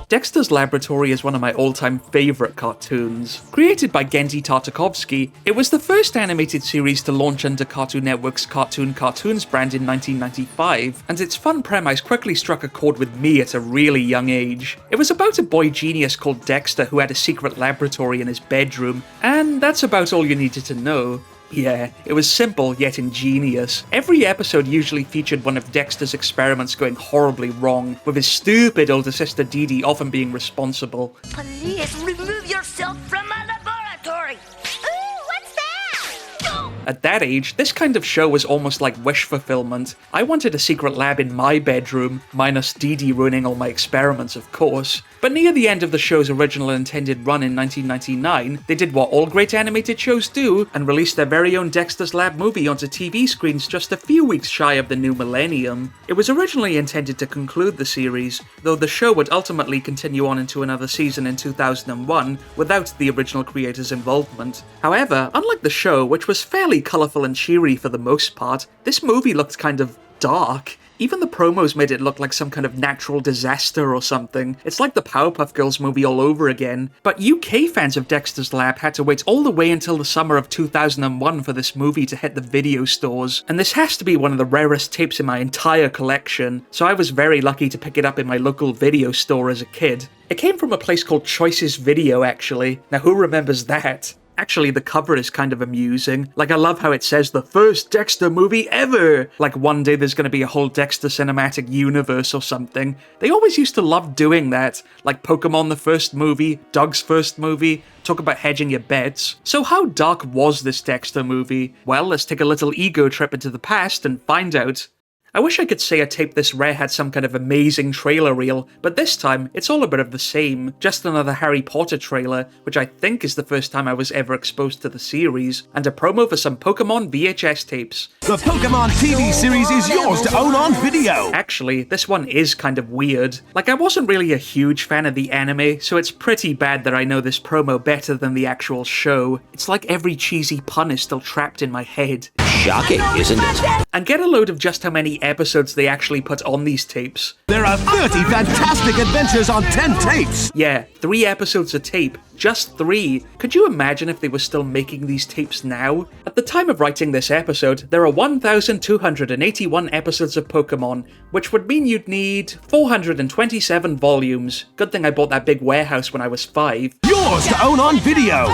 Dexter's Laboratory is one of my all-time favourite cartoons. Created by Gendy Tartakovsky, it was the first animated series to launch under Cartoon Network's Cartoon Cartoons brand in 1995, and its fun premise quickly struck a chord with me at a really young age. It was about a boy genius called Dexter who had a secret laboratory in his bedroom, and that's about all you needed to know. Yeah, it was simple yet ingenious. Every episode usually featured one of Dexter's experiments going horribly wrong, with his stupid older sister Dee Dee often being responsible. Please remove yourself from my laboratory! Ooh, what's that? At that age, this kind of show was almost like wish fulfillment. I wanted a secret lab in my bedroom, minus Dee Dee ruining all my experiments, of course. But near the end of the show's original intended run in 1999, they did what all great animated shows do, and released their very own Dexter's Lab movie onto TV screens just a few weeks shy of the new millennium. It was originally intended to conclude the series, though the show would ultimately continue on into another season in 2001 without the original creators' involvement. However, unlike the show, which was fairly colourful and cheery for the most part, this movie looked kind of dark. Even the promos made it look like some kind of natural disaster or something. It's like the Powerpuff Girls movie all over again. But UK fans of Dexter's Lab had to wait all the way until the summer of 2001 for this movie to hit the video stores. And this has to be one of the rarest tapes in my entire collection, so I was very lucky to pick it up in my local video store as a kid. It came from a place called Choices Video, actually. Now who remembers that? Actually, the cover is kind of amusing. Like, I love how it says the first Dexter movie ever! Like, one day there's gonna be a whole Dexter cinematic universe or something. They always used to love doing that. Like Pokemon the first movie, Doug's first movie. Talk about hedging your bets. So how dark was this Dexter movie? Well, let's take a little ego trip into the past and find out. I wish I could say a tape this rare had some kind of amazing trailer reel, but this time, it's all a bit of the same. Just another Harry Potter trailer, which I think is the first time I was ever exposed to the series, and a promo for some Pokemon VHS tapes. The Pokemon TV series is yours to own on video! Actually, this one is kind of weird. Like, I wasn't really a huge fan of the anime, so it's pretty bad that I know this promo better than the actual show. It's like every cheesy pun is still trapped in my head. Shocking, isn't it? And get a load of just how many episodes they actually put on these tapes. There are 30 fantastic adventures on 10 tapes! Yeah, 3 episodes a tape. Just 3. Could you imagine if they were still making these tapes now? At the time of writing this episode, there are 1,281 episodes of Pokemon, which would mean you'd need 427 volumes. Good thing I bought that big warehouse when I was 5. Yours to own on video!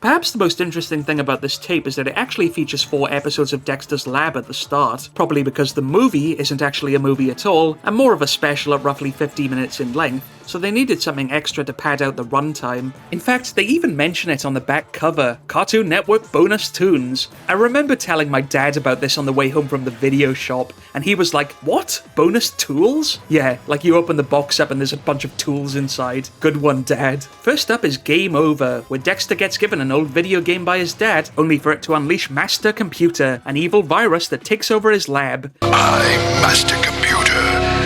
Perhaps the most interesting thing about this tape is that it actually features 4 episodes of Dexter's Lab at the start, probably because the movie isn't actually a movie at all, and more of a special at roughly 50 minutes in length, so they needed something extra to pad out the runtime. In fact, they even mention it on the back cover, Cartoon Network Bonus Tunes. I remember telling my dad about this on the way home from the video shop, and he was like, "What? Bonus tools?" Yeah, like you open the box up and there's a bunch of tools inside. Good one, Dad. First up is Game Over, where Dexter gets given an old video game by his dad, only for it to unleash Master Computer, an evil virus that takes over his lab. I, Master Computer,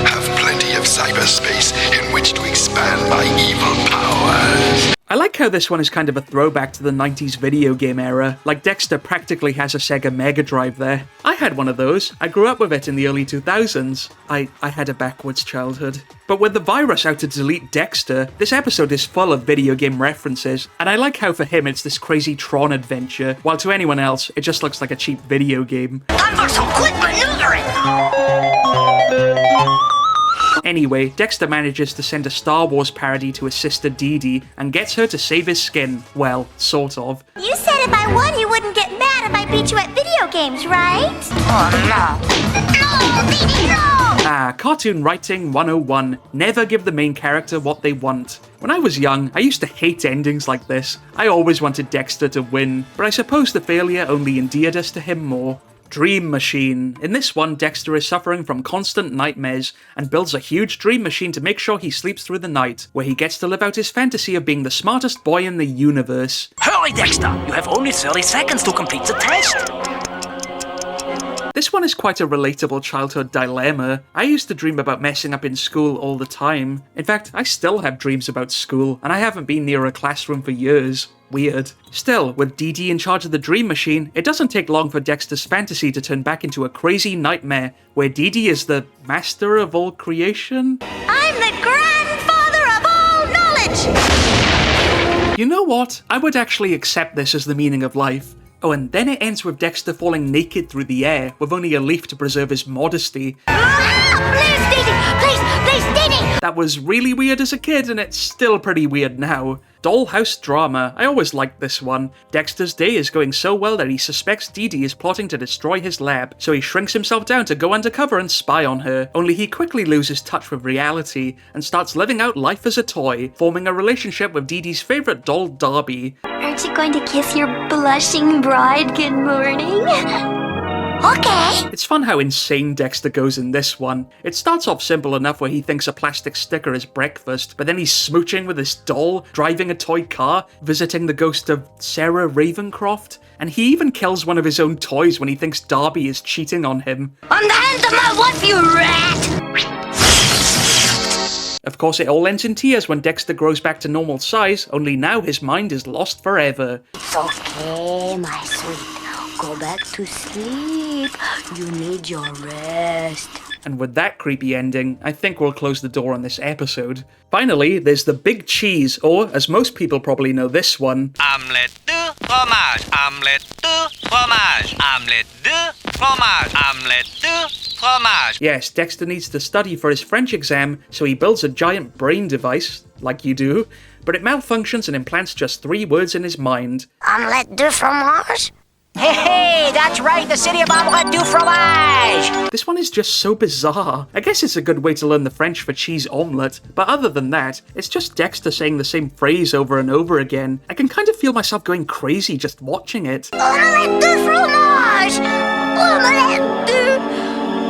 have plenty of cyberspace in which to expand my evil powers. I like how this one is kind of a throwback to the 90s video game era, like Dexter practically has a Sega Mega Drive there. I had one of those. I grew up with it in the early 2000s. I had a backwards childhood. But with the virus out to delete Dexter, this episode is full of video game references, and I like how for him it's this crazy Tron adventure, while to anyone else, it just looks like a cheap video game. Time for some quick maneuvering! Anyway, Dexter manages to send a Star Wars parody to his sister Dee Dee and gets her to save his skin. Well, sort of. You said if I won, you wouldn't get mad if I beat you at video games, right? Oh no. No, Dee Dee, no! Cartoon Writing 101. Never give the main character what they want. When I was young, I used to hate endings like this. I always wanted Dexter to win, but I suppose the failure only endeared us to him more. Dream Machine. In this one, Dexter is suffering from constant nightmares and builds a huge dream machine to make sure he sleeps through the night, where he gets to live out his fantasy of being the smartest boy in the universe. Hurry, Dexter! You have only 30 seconds to complete the test! This one is quite a relatable childhood dilemma. I used to dream about messing up in school all the time. In fact, I still have dreams about school, and I haven't been near a classroom for years. Weird. Still, with Dee Dee in charge of the dream machine, it doesn't take long for Dexter's fantasy to turn back into a crazy nightmare, where Dee Dee is the master of all creation? I'm the ultimate grandfather of all knowledge! You know what? I would actually accept this as the meaning of life. Oh, and then it ends with Dexter falling naked through the air, with only a leaf to preserve his modesty. Please, Dee Dee! Please, Dee Dee! That was really weird as a kid, and it's still pretty weird now. Dollhouse drama. I always liked this one. Dexter's day is going so well that he suspects Dee Dee is plotting to destroy his lab, so he shrinks himself down to go undercover and spy on her. Only he quickly loses touch with reality and starts living out life as a toy, forming a relationship with Dee Dee's favourite doll, Darby. Aren't you going to kiss your blushing bride good morning? Okay. It's fun how insane Dexter goes in this one. It starts off simple enough where he thinks a plastic sticker is breakfast, but then he's smooching with his doll, driving a toy car, visiting the ghost of Sarah Ravencroft, and he even kills one of his own toys when he thinks Darby is cheating on him. On the hand of my wife, you rat! Of course, it all ends in tears when Dexter grows back to normal size, only now his mind is lost forever. It's okay, my sweet. Go back to sleep. You need your rest. And with that creepy ending, I think we'll close the door on this episode. Finally, there's the big cheese, or as most people probably know this one, Omelette de fromage, omelette de fromage, omelette de fromage, omelette de fromage. Yes, Dexter needs to study for his French exam, so he builds a giant brain device, like you do, but it malfunctions and implants just 3 words in his mind. Omelette de fromage? Hey, that's right, the city of omelette du fromage! This one is just so bizarre. I guess it's a good way to learn the French for cheese omelette, but other than that, it's just Dexter saying the same phrase over and over again. I can kind of feel myself going crazy just watching it. Omelette de fromage! Omelette de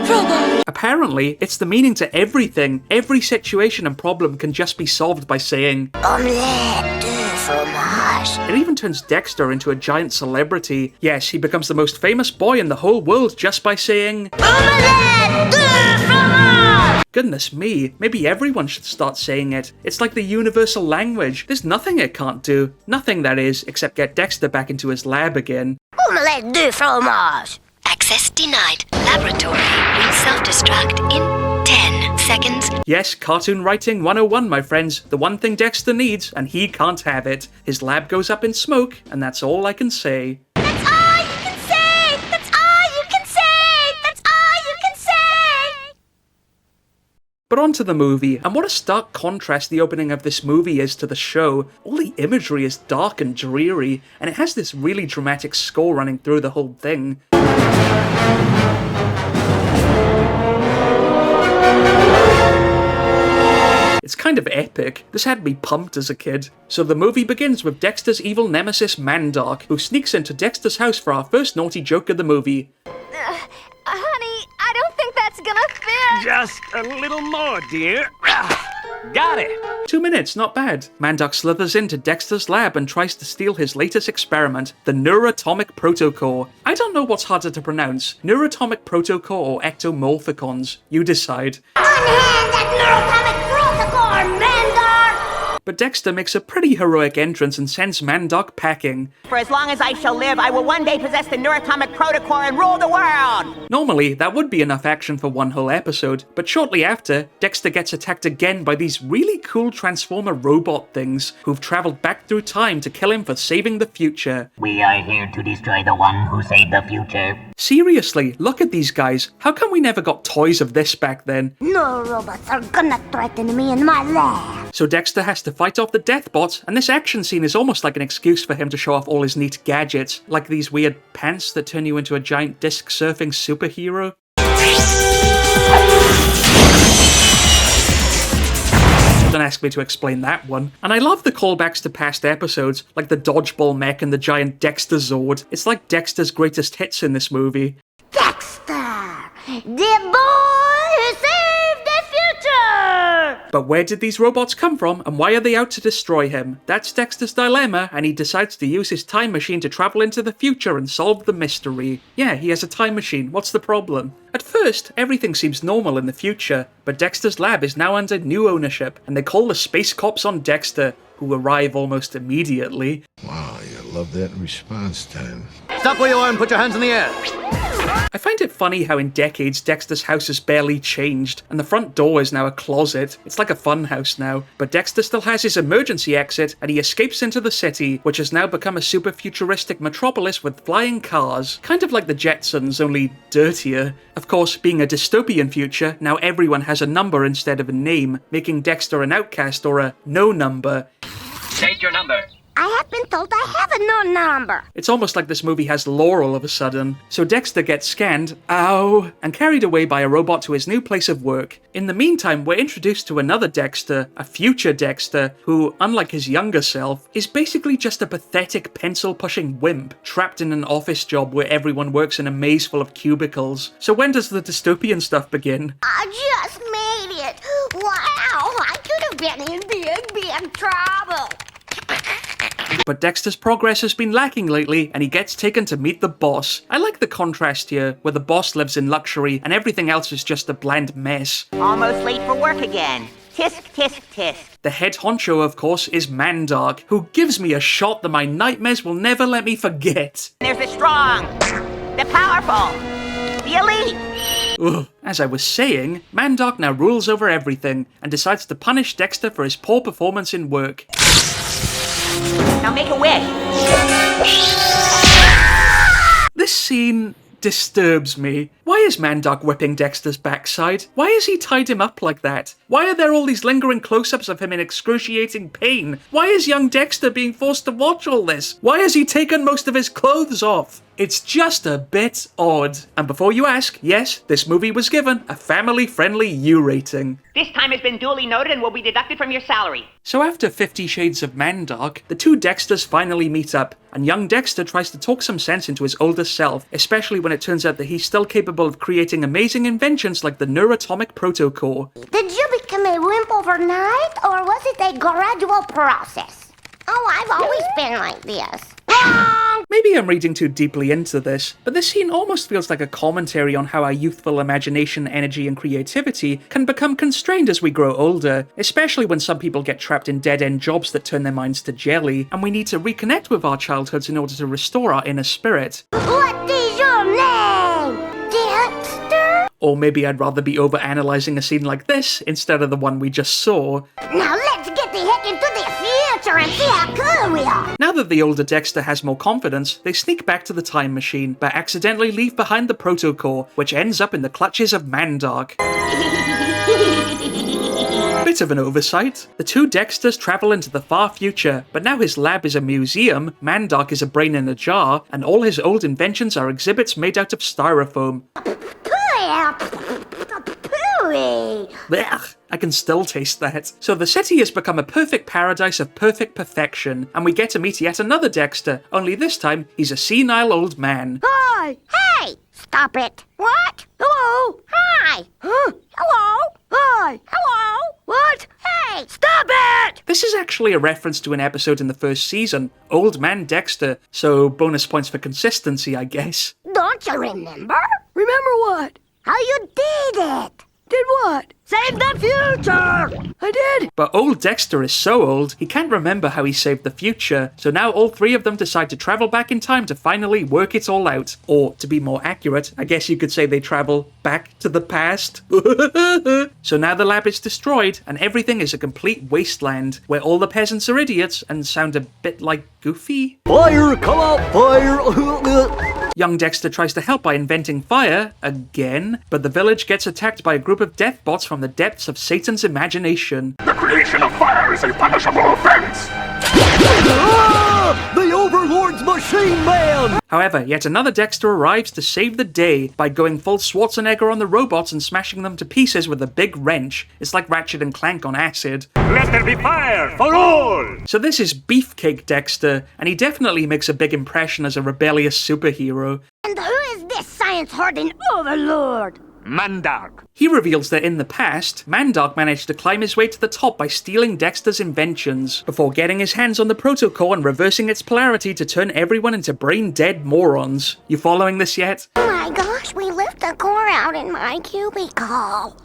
fromage! Apparently, it's the meaning to everything. Every situation and problem can just be solved by saying Omelette de fromage. It even turns Dexter into a giant celebrity. Yes, he becomes the most famous boy in the whole world just by saying Omelette de fromage! Goodness me, maybe everyone should start saying it. It's like the universal language. There's nothing it can't do. Nothing, that is, except get Dexter back into his lab again. Omelette de fromage. Access denied. Laboratory will self-destruct in 10 seconds. Yes, cartoon writing 101, my friends. The one thing Dexter needs, and he can't have it. His lab goes up in smoke, and that's all I can say. That's all you can say! That's all you can say! That's all you can say! But on to the movie, and what a stark contrast the opening of this movie is to the show. All the imagery is dark and dreary, and it has this really dramatic score running through the whole thing. It's kind of epic. This had me pumped as a kid. So the movie begins with Dexter's evil nemesis Mandark, who sneaks into Dexter's house for our first naughty joke of the movie. Honey, I don't think that's gonna fit! Just a little more, dear. Got it. 2 minutes, not bad. Mandark slithers into Dexter's lab and tries to steal his latest experiment, the Neuroatomic Protocore. I don't know what's harder to pronounce, Neuroatomic Protocore or Ectomorphicons. You decide. Unhand that neuroatomic protocol, Mandar! But Dexter makes a pretty heroic entrance and sends Mandark packing. For as long as I shall live, I will one day possess the neuroatomic protocore and rule the world! Normally, that would be enough action for one whole episode, but shortly after, Dexter gets attacked again by these really cool Transformer robot things who've traveled back through time to kill him for saving the future. We are here to destroy the one who saved the future. Seriously, look at these guys. How come we never got toys of this back then? No robots are gonna threaten me in my lab. So Dexter has to fight off the Deathbots, and this action scene is almost like an excuse for him to show off all his neat gadgets, like these weird pants that turn you into a giant disc-surfing superhero. Don't ask me to explain that one. And I love the callbacks to past episodes, like the dodgeball mech and the giant Dexter Zord. It's like Dexter's greatest hits in this movie. Dexter! The boy who saved the future! But where did these robots come from, and why are they out to destroy him? That's Dexter's dilemma, and he decides to use his time machine to travel into the future and solve the mystery. Yeah, he has a time machine, what's the problem? At first, everything seems normal in the future, but Dexter's lab is now under new ownership, and they call the space cops on Dexter, who arrive almost immediately. Wow, you love that response time. Stop where you are and put your hands in the air. I find it funny how in decades Dexter's house has barely changed, and the front door is now a closet. It's like a fun house now, but Dexter still has his emergency exit, and he escapes into the city, which has now become a super futuristic metropolis with flying cars, kind of like the Jetsons, only dirtier. Of course, being a dystopian future, now everyone has a number instead of a name, making Dexter an outcast or a no number. State your number. I have been told I have a no number. It's almost like this movie has lore all of a sudden. So Dexter gets scanned, ow, and carried away by a robot to his new place of work. In the meantime, we're introduced to another Dexter, a future Dexter, who, unlike his younger self, is basically just a pathetic pencil-pushing wimp, trapped in an office job where everyone works in a maze full of cubicles. So when does the dystopian stuff begin? I just made it. Wow, I could have been in big trouble. But Dexter's progress has been lacking lately, and he gets taken to meet the boss. I like the contrast here, where the boss lives in luxury and everything else is just a bland mess. Almost late for work again. Tisk, tisk, tisk. The head honcho, of course, is Mandark, who gives me a shot that my nightmares will never let me forget. There's the strong, the powerful, the elite. Ugh. As I was saying, Mandark now rules over everything, and decides to punish Dexter for his poor performance in work. Now make a wish. This scene disturbs me. Why is Mandark whipping Dexter's backside? Why has he tied him up like that? Why are there all these lingering close-ups of him in excruciating pain? Why is young Dexter being forced to watch all this? Why has he taken most of his clothes off? It's just a bit odd. And before you ask, yes, this movie was given a family-friendly U rating. This time has been duly noted and will be deducted from your salary. So after 50 Shades of Mandark, the two Dexters finally meet up, and young Dexter tries to talk some sense into his older self, especially when it turns out that he's still capable of creating amazing inventions like the neuroatomic protocore. Did you become a wimp overnight, or was it a gradual process? Oh, I've always been like this. Wrong! Maybe I'm reading too deeply into this, but this scene almost feels like a commentary on how our youthful imagination, energy, and creativity can become constrained as we grow older, especially when some people get trapped in dead-end jobs that turn their minds to jelly, and we need to reconnect with our childhoods in order to restore our inner spirit. What is your name? Dexter? Or maybe I'd rather be overanalyzing a scene like this instead of the one we just saw. Now let's get the heck into the future and see how cool we are! Now that the older Dexter has more confidence, they sneak back to the time machine, but accidentally leave behind the protocore, which ends up in the clutches of Mandark. Bit of an oversight. The two Dexters travel into the far future, but now his lab is a museum, Mandark is a brain in a jar, and all his old inventions are exhibits made out of styrofoam. Blech, I can still taste that. So the city has become a perfect paradise of perfect perfection, and we get to meet yet another Dexter, only this time he's a senile old man. Hi! Hey! Stop it! What? Hello? Hi! Huh? Hello? Hi! Hello? What? Hey! Stop it! This is actually a reference to an episode in the first season, Old Man Dexter, so bonus points for consistency, I guess. Don't you remember? Remember what? How you did it! Did what? Save the future! I did! But old Dexter is so old, he can't remember how he saved the future, so now all three of them decide to travel back in time to finally work it all out. Or, to be more accurate, I guess you could say they travel back to the past. So now the lab is destroyed, and everything is a complete wasteland, where all the peasants are idiots and sound a bit like Goofy. Fire! Come out! Fire! Young Dexter tries to help by inventing fire, again, but the village gets attacked by a group of death bots from the depths of Satan's imagination. The creation of fire is a punishable offense! The Overlord's Machine Man! However, yet another Dexter arrives to save the day by going full Schwarzenegger on the robots and smashing them to pieces with a big wrench. It's like Ratchet and Clank on acid. Let there be fire for all! So this is Beefcake Dexter, and he definitely makes a big impression as a rebellious superhero. And who is this science-hoarding overlord? Mandark. He reveals that in the past, Mandark managed to climb his way to the top by stealing Dexter's inventions, before getting his hands on the protocore and reversing its polarity to turn everyone into brain-dead morons. You following this yet? Oh my gosh, we left the core out in my cubicle.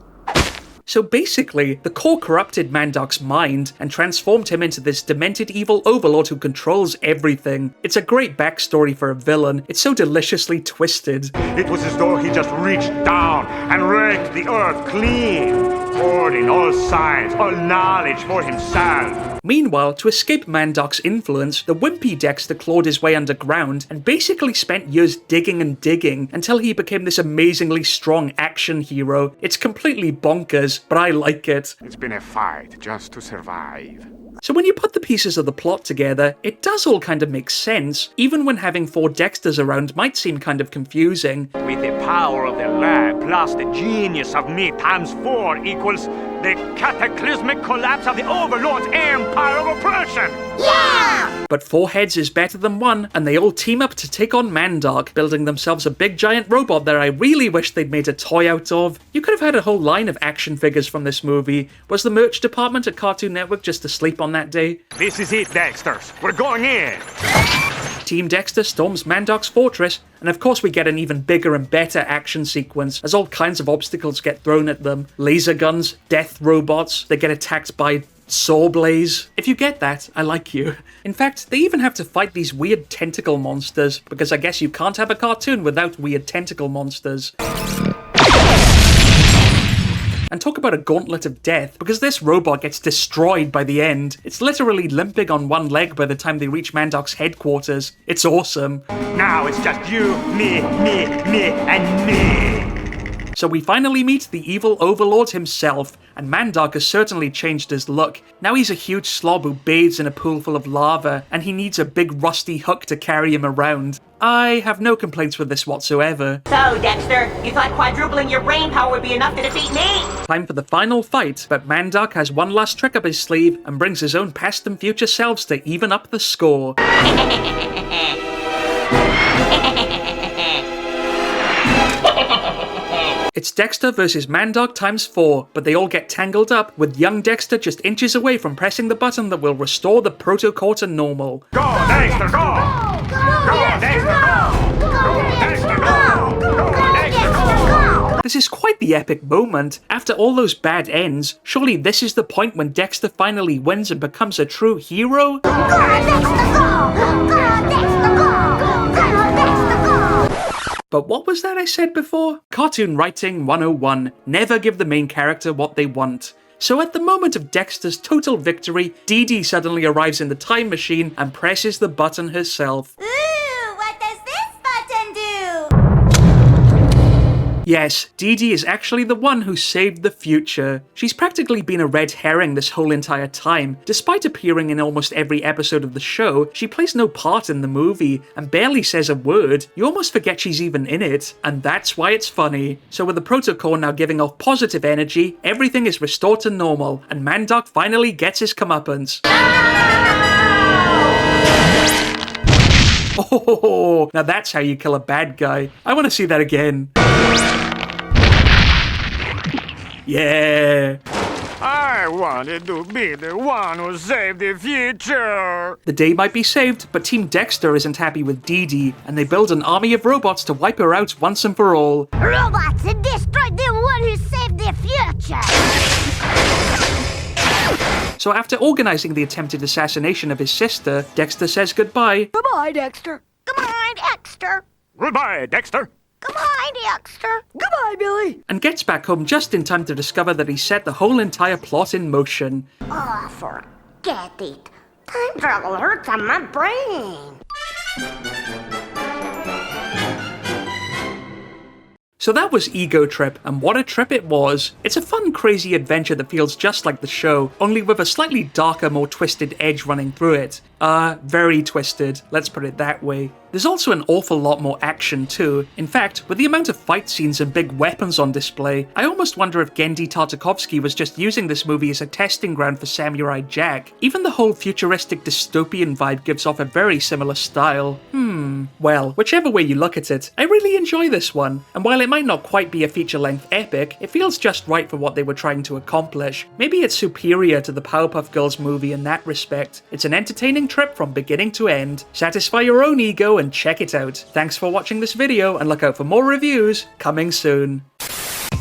So basically, the core corrupted Mandark's mind and transformed him into this demented evil overlord who controls everything. It's a great backstory for a villain. It's so deliciously twisted. It was as though he just reached down and raked the earth clean, hoarding all science, all knowledge for himself. Meanwhile, to escape Mandark's influence, the wimpy Dexter clawed his way underground and basically spent years digging and digging until he became this amazingly strong action hero. It's completely bonkers, but I like it. It's been a fight just to survive. So when you put the pieces of the plot together, it does all kind of make sense, even when having 4 Dexters around might seem kind of confusing. With the power of the lab plus the genius of me times 4 equals the cataclysmic collapse of the Overlord's empire of oppression! Yeah! But 4 heads is better than 1, and they all team up to take on Mandark, building themselves a big giant robot that I really wish they'd made a toy out of. You could have had a whole line of action figures from this movie. Was the merch department at Cartoon Network just asleep on that day? This is it, Dexters. We're going in! Team Dexter storms Mandark's fortress, and of course we get an even bigger and better action sequence as all kinds of obstacles get thrown at them. Laser guns, death robots, they get attacked by Sawblaze. If you get that, I like you. In fact, they even have to fight these weird tentacle monsters, because I guess you can't have a cartoon without weird tentacle monsters. And talk about a gauntlet of death, because this robot gets destroyed by the end. It's literally limping on one leg by the time they reach Mandark's headquarters. It's awesome. Now it's just you, me, and me. So we finally meet the evil overlord himself, and Mandark has certainly changed his look. Now he's a huge slob who bathes in a pool full of lava, and he needs a big rusty hook to carry him around. I have no complaints with this whatsoever. So, Dexter, you thought quadrupling your brain power would be enough to defeat me? Time for the final fight, but Mandark has one last trick up his sleeve and brings his own past and future selves to even up the score. It's Dexter versus Mandark times 4, but they all get tangled up, with young Dexter just inches away from pressing the button that will restore the Protocore to normal. Go, Dexter, go! Go, Dexter, go! Go, Dexter, go! Go, Dexter, go! This is quite the epic moment. After all those bad ends, surely this is the point when Dexter finally wins and becomes a true hero? Go, Dexter, go! Go, Dexter, go! Go, Dexter, go! But what was that I said before? Cartoon Writing 101. Never give the main character what they want. So at the moment of Dexter's total victory, Dee Dee suddenly arrives in the time machine and presses the button herself. Ooh, what does this button do? Yes, Dee Dee is actually the one who saved the future. She's practically been a red herring this whole entire time. Despite appearing in almost every episode of the show, she plays no part in the movie and barely says a word. You almost forget she's even in it, and that's why it's funny. So with the Protocore now giving off positive energy, everything is restored to normal, and Mandark finally gets his comeuppance. Oh, now that's how you kill a bad guy. I want to see that again. Yeah. I wanted to be the one who saved the future. The day might be saved, but Team Dexter isn't happy with Dee Dee, and they build an army of robots to wipe her out once and for all. Robots to destroy the one who saved the future! So after organizing the attempted assassination of his sister, Dexter says goodbye. Goodbye, Dexter. Goodbye, Dexter. Goodbye, Dexter. Goodbye, Dexter. Goodbye, Billy. And gets back home just in time to discover that he set the whole entire plot in motion. Oh, forget it. Time travel hurts on my brain. So that was Ego Trip, and what a trip it was. It's a fun, crazy adventure that feels just like the show, only with a slightly darker, more twisted edge running through it. Very twisted, let's put it that way. There's also an awful lot more action too. In fact, with the amount of fight scenes and big weapons on display, I almost wonder if Genndy Tartakovsky was just using this movie as a testing ground for Samurai Jack. Even the whole futuristic dystopian vibe gives off a very similar style. Well, whichever way you look at it, I really enjoy this one, and while it might not quite be a feature-length epic, it feels just right for what they were trying to accomplish. Maybe it's superior to the Powerpuff Girls movie in that respect. It's an entertaining trip from beginning to end. Satisfy your own ego and check it out. Thanks for watching this video, and look out for more reviews coming soon.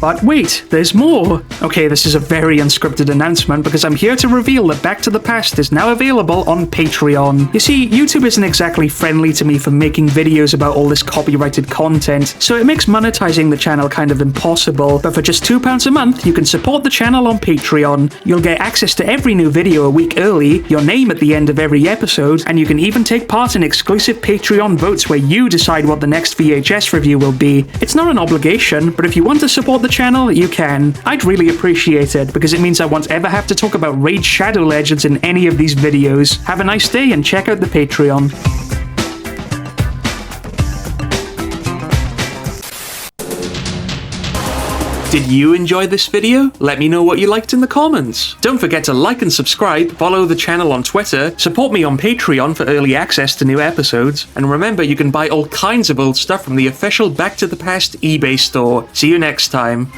But wait, there's more! Okay, this is a very unscripted announcement because I'm here to reveal that Back to the Past is now available on Patreon. You see, YouTube isn't exactly friendly to me for making videos about all this copyrighted content, so it makes monetizing the channel kind of impossible, but for just £2 a month, you can support the channel on Patreon. You'll get access to every new video a week early, your name at the end of every episode, and you can even take part in exclusive Patreon votes where you decide what the next VHS review will be. It's not an obligation, but if you want to support the channel, you can. I'd really appreciate it, because it means I won't ever have to talk about Raid Shadow Legends in any of these videos. Have a nice day and check out the Patreon. Did you enjoy this video? Let me know what you liked in the comments. Don't forget to like and subscribe, follow the channel on Twitter, support me on Patreon for early access to new episodes, and remember you can buy all kinds of old stuff from the official Back to the Past eBay store. See you next time.